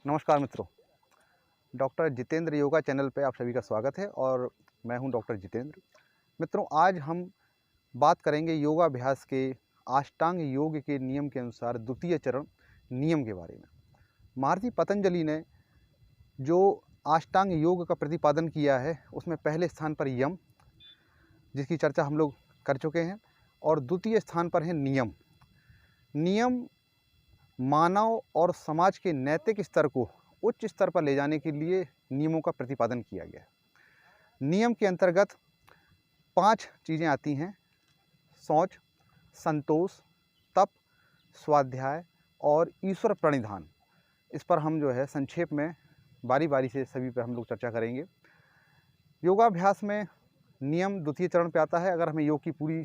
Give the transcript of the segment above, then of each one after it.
नमस्कार मित्रों, doctor Jitendra yoga channel पे आप सभी का स्वागत है और मैं हूं डॉक्टर जितेंद्र। मित्रों, आज हम बात करेंगे योगाभ्यास के अष्टांग योग के नियम के अनुसार द्वितीय चरण नियम के बारे में। महर्षि पतंजलि ने जो अष्टांग योग का प्रतिपादन किया है उसमें पहले स्थान पर यम, जिसकी चर्चा हम लोग कर चुके हैं, और द्वितीय स्थान पर है नियम। नियम मानव और समाज के नैतिक स्तर को उच्च स्तर पर ले जाने के लिए नियमों का प्रतिपादन किया गया है। नियम के अंतर्गत 5 चीज़ें आती हैं: शौच, संतोष, तप, स्वाध्याय और ईश्वर प्रणिधान। इस पर हम जो है संक्षेप में बारी बारी से सभी पर हम लोग चर्चा करेंगे। योगाभ्यास में नियम द्वितीय चरण पे आता है। अगर हमें योग की पूरी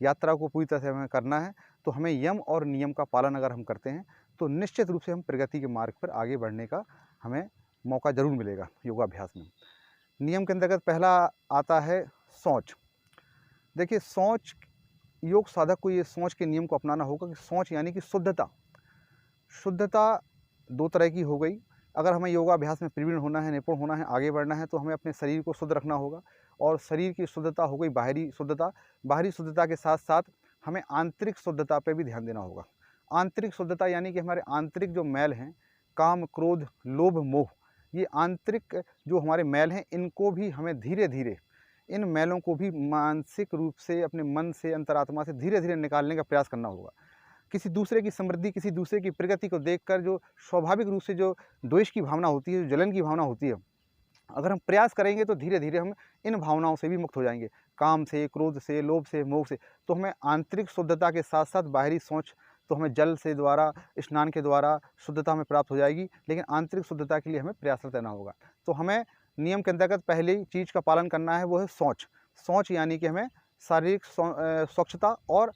यात्रा को पूरी तरह से हमें करना है तो हमें यम और नियम का पालन अगर हम करते हैं तो निश्चित रूप से हम प्रगति के मार्ग पर आगे बढ़ने का हमें मौका ज़रूर मिलेगा योगाभ्यास में। नियम के अंतर्गत पहला आता है शौच। देखिए, शौच, योग साधक को ये शौच के नियम को अपनाना होगा कि शौच यानी कि शुद्धता। शुद्धता 2 तरह की हो गई। अगर हमें योगाभ्यास में प्रवीण होना है, निपुण होना है, आगे बढ़ना है तो हमें अपने शरीर को शुद्ध रखना होगा। और शरीर की शुद्धता हो गई बाहरी शुद्धता। बाहरी शुद्धता के साथ साथ हमें आंतरिक शुद्धता पे भी ध्यान देना होगा। आंतरिक शुद्धता यानी कि हमारे आंतरिक जो मैल हैं, काम, क्रोध, लोभ, मोह, ये आंतरिक जो हमारे मैल हैं, इनको भी हमें धीरे धीरे, इन मैलों को भी मानसिक रूप से अपने मन से, अंतरात्मा से धीरे धीरे निकालने का प्रयास करना होगा। किसी दूसरे की समृद्धि, किसी दूसरे की प्रगति को देखकर जो स्वाभाविक रूप से जो द्वेष की भावना होती है, जो जलन की भावना होती है, अगर हम प्रयास करेंगे तो धीरे धीरे हम इन भावनाओं से भी मुक्त हो जाएंगे, काम से, क्रोध से, लोभ से, मोह से। तो हमें आंतरिक शुद्धता के साथ साथ बाहरी सोच तो हमें जल से द्वारा, स्नान के द्वारा शुद्धता हमें प्राप्त हो जाएगी, लेकिन आंतरिक शुद्धता के लिए हमें प्रयासरत रहना होगा। तो हमें नियम के अंतर्गत पहली चीज़ का पालन करना है, वो है शौच। शौच यानी कि हमें शारीरिक स्वच्छता और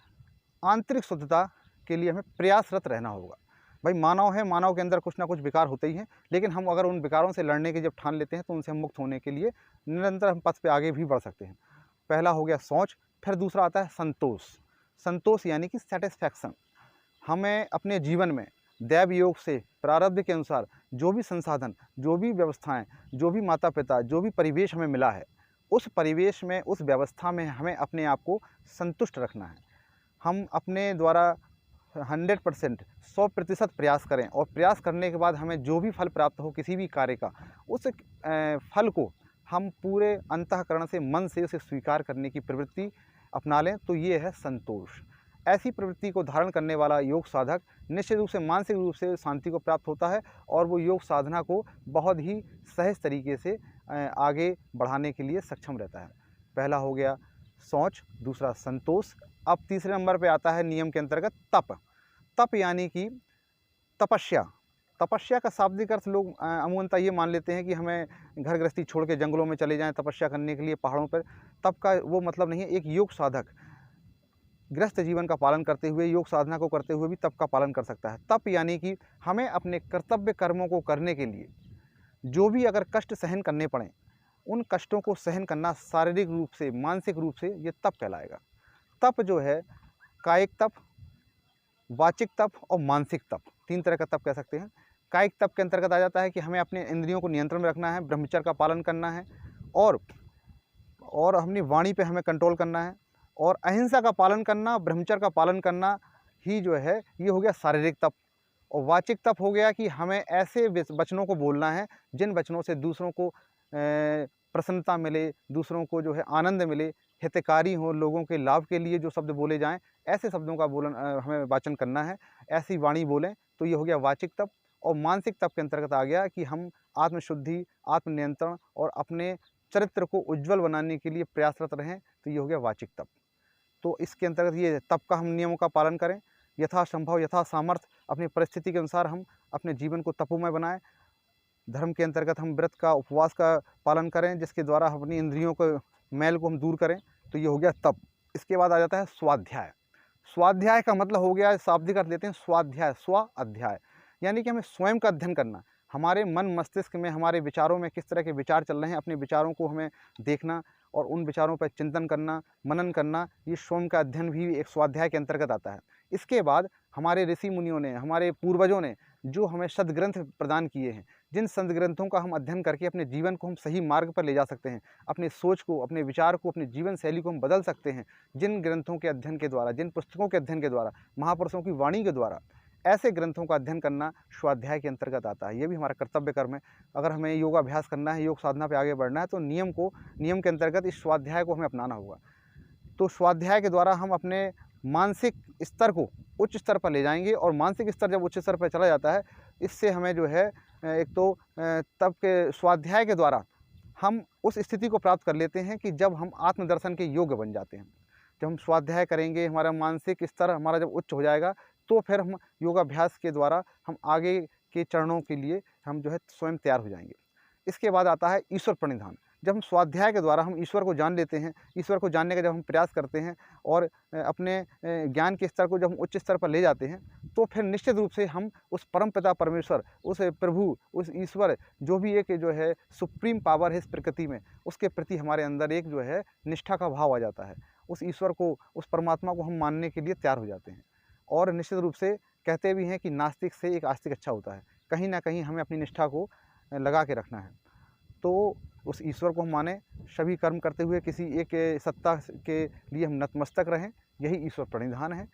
आंतरिक शुद्धता के लिए हमें प्रयासरत रहना होगा। भाई, मानव है, मानव के अंदर कुछ ना कुछ विकार होते ही हैं, लेकिन हम अगर उन विकारों से लड़ने की जब ठान लेते हैं तो उनसे हम मुक्त होने के लिए निरंतर हम पथ पे आगे भी बढ़ सकते हैं। पहला हो गया शौच। फिर दूसरा आता है संतोष। संतोष यानी कि सेटिस्फैक्शन। हमें अपने जीवन में दैव योग से, प्रारब्ध के अनुसार जो भी संसाधन, जो भी व्यवस्थाएं, जो भी माता पिता, जो भी परिवेश हमें मिला है, उस परिवेश में, उस व्यवस्था में हमें अपने आप को संतुष्ट रखना है। हम अपने द्वारा 100%, 100% प्रयास करें, और प्रयास करने के बाद हमें जो भी फल प्राप्त हो किसी भी कार्य का, उस फल को हम पूरे अंतःकरण से, मन से उसे स्वीकार करने की प्रवृत्ति अपना लें, तो ये है संतोष। ऐसी प्रवृत्ति को धारण करने वाला योग साधक निश्चित रूप से मानसिक रूप से शांति को प्राप्त होता है और वो योग साधना को बहुत ही सहज तरीके से आगे बढ़ाने के लिए सक्षम रहता है। पहला हो गया शौच, दूसरा संतोष। अब तीसरे नंबर पे आता है नियम के अंतर्गत तप। तप यानी कि तपस्या। तपस्या का शाब्दिक अर्थ लोग अमूमतः ये मान लेते हैं कि हमें घर गृहस्थी छोड़ के जंगलों में चले जाएं तपस्या करने के लिए, पहाड़ों पर। तप का वो मतलब नहीं है। एक योग साधक गृहस्थ जीवन का पालन करते हुए, योग साधना को करते हुए भी तप का पालन कर सकता है। तप यानी कि हमें अपने कर्तव्य कर्मों को करने के लिए जो भी अगर कष्ट सहन करने पड़ें, उन कष्टों को सहन करना शारीरिक रूप से, मानसिक रूप से, ये तप कहलाएगा। तप जो है, कायिक तप, वाचिक तप और मानसिक तप, 3 तरह का तप कह सकते हैं। कायिक तप के अंतर्गत आ जाता है कि हमें अपने इंद्रियों को नियंत्रण में रखना है, ब्रह्मचर्य का पालन करना है, और अपनी वाणी पे हमें कंट्रोल करना है, और अहिंसा का पालन करना, ब्रह्मचर्य का पालन करना ही जो है, ये हो गया शारीरिक तप। और वाचिक तप हो गया कि हमें ऐसे वचनों को बोलना है जिन वचनों से दूसरों को प्रसन्नता मिले, दूसरों को जो है आनंद मिले, हितकारी हो, लोगों के लाभ के लिए जो शब्द बोले जाएं, ऐसे शब्दों का हमें वाचन करना है, ऐसी वाणी बोलें। तो ये हो गया वाचिक तप। और मानसिक तप के अंतर्गत आ गया कि हम आत्मशुद्धि, आत्मनियंत्रण और अपने चरित्र को उज्ज्वल बनाने के लिए प्रयासरत रहें। तो ये हो गया वाचिक तप। तो इसके अंतर्गत ये तप का हम नियमों का पालन करें, यथासंभव, यथा सामर्थ्य अपनी परिस्थिति के अनुसार हम अपने जीवन को तपोमय बनाएं। धर्म के अंतर्गत हम व्रत का, उपवास का पालन करें, जिसके द्वारा हम अपनी इंद्रियों को, मैल को हम दूर करें। तो ये हो गया तप। इसके बाद आ जाता है स्वाध्याय। स्वाध्याय का मतलब हो गया, शाब्दिक अर्थ लेते हैं स्वाध्याय, स्व अध्याय, यानी कि हमें स्वयं का अध्ययन करना। हमारे मन मस्तिष्क में, हमारे विचारों में किस तरह के विचार चल रहे हैं, अपने विचारों को हमें देखना और उन विचारों पर चिंतन करना, मनन करना, ये स्वयं का अध्ययन भी एक स्वाध्याय के अंतर्गत आता है। इसके बाद हमारे ऋषि मुनियों ने, हमारे पूर्वजों ने जो हमें सद्ग्रंथ प्रदान किए हैं, जिन सद्ग्रंथों का हम अध्ययन करके अपने जीवन को हम सही मार्ग पर ले जा सकते हैं, अपनी सोच को, अपने विचार को, अपनी जीवन शैली को हम बदल सकते हैं, जिन ग्रंथों के अध्ययन के द्वारा, जिन पुस्तकों के अध्ययन के द्वारा, महापुरुषों की वाणी के द्वारा, ऐसे ग्रंथों का अध्ययन करना स्वाध्याय के अंतर्गत आता है। ये भी हमारा कर्तव्य कर्म है। अगर हमें योगाभ्यास करना है, योग साधना पे आगे बढ़ना है, तो नियम के अंतर्गत इस स्वाध्याय को हमें अपनाना होगा। तो स्वाध्याय के द्वारा हम अपने मानसिक स्तर को उच्च स्तर पर ले जाएंगे, और मानसिक स्तर जब उच्च स्तर पर चला जाता है, इससे हमें जो है एक तो तब के स्वाध्याय के द्वारा हम उस स्थिति को प्राप्त कर लेते हैं कि जब हम आत्मदर्शन के योग्य बन जाते हैं। जब हम स्वाध्याय करेंगे, हमारा मानसिक स्तर हमारा जब उच्च हो जाएगा, तो फिर हम योगाभ्यास के द्वारा हम आगे के चरणों के लिए हम जो है स्वयं तैयार हो जाएंगे। इसके बाद आता है ईश्वर प्रणिधान। जब हम स्वाध्याय के द्वारा हम ईश्वर को जान लेते हैं, ईश्वर को जानने का जब हम प्रयास करते हैं और अपने ज्ञान के स्तर को जब हम उच्च स्तर पर ले जाते हैं, तो फिर निश्चित रूप से हम उस परमपिता परमेश्वर, उस प्रभु, उस ईश्वर, जो भी एक जो है सुप्रीम पावर है इस प्रकृति में, उसके प्रति हमारे अंदर एक जो है निष्ठा का भाव आ जाता है। उस ईश्वर को, उस परमात्मा को हम मानने के लिए तैयार हो जाते हैं। और निश्चित रूप से कहते भी हैं कि नास्तिक से एक आस्तिक अच्छा होता है। कहीं ना कहीं हमें अपनी निष्ठा को लगा के रखना है। तो उस ईश्वर को हम माने, सभी कर्म करते हुए किसी एक सत्ता के लिए हम नतमस्तक रहें, यही ईश्वर प्रणिधान है।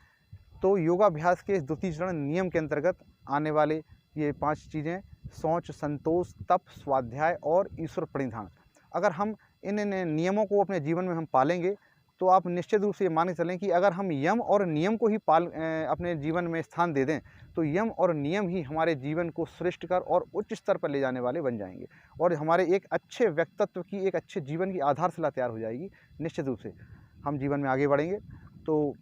तो योगाभ्यास के द्वितीय चरण नियम के अंतर्गत आने वाले ये 5 चीज़ें, शौच, संतोष, तप, स्वाध्याय और ईश्वर प्रणिधान, अगर हम इन नियमों को अपने जीवन में हम पालेंगे, तो आप निश्चित रूप से ये मान के चलें कि अगर हम यम और नियम को ही अपने जीवन में स्थान दे दें, तो यम और नियम ही हमारे जीवन को श्रेष्ठकर और उच्च स्तर पर ले जाने वाले बन जाएंगे, और हमारे एक अच्छे व्यक्तित्व की, एक अच्छे जीवन की आधारशिला तैयार हो जाएगी। निश्चित रूप से हम जीवन में आगे बढ़ेंगे। तो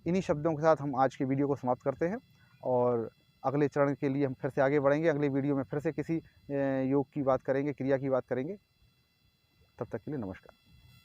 इन्हीं शब्दों के साथ हम आज की वीडियो को समाप्त करते हैं, और अगले चरण के लिए हम फिर से आगे बढ़ेंगे। अगले वीडियो में फिर से किसी योग की बात करेंगे, क्रिया की बात करेंगे। तब तक के लिए नमस्कार।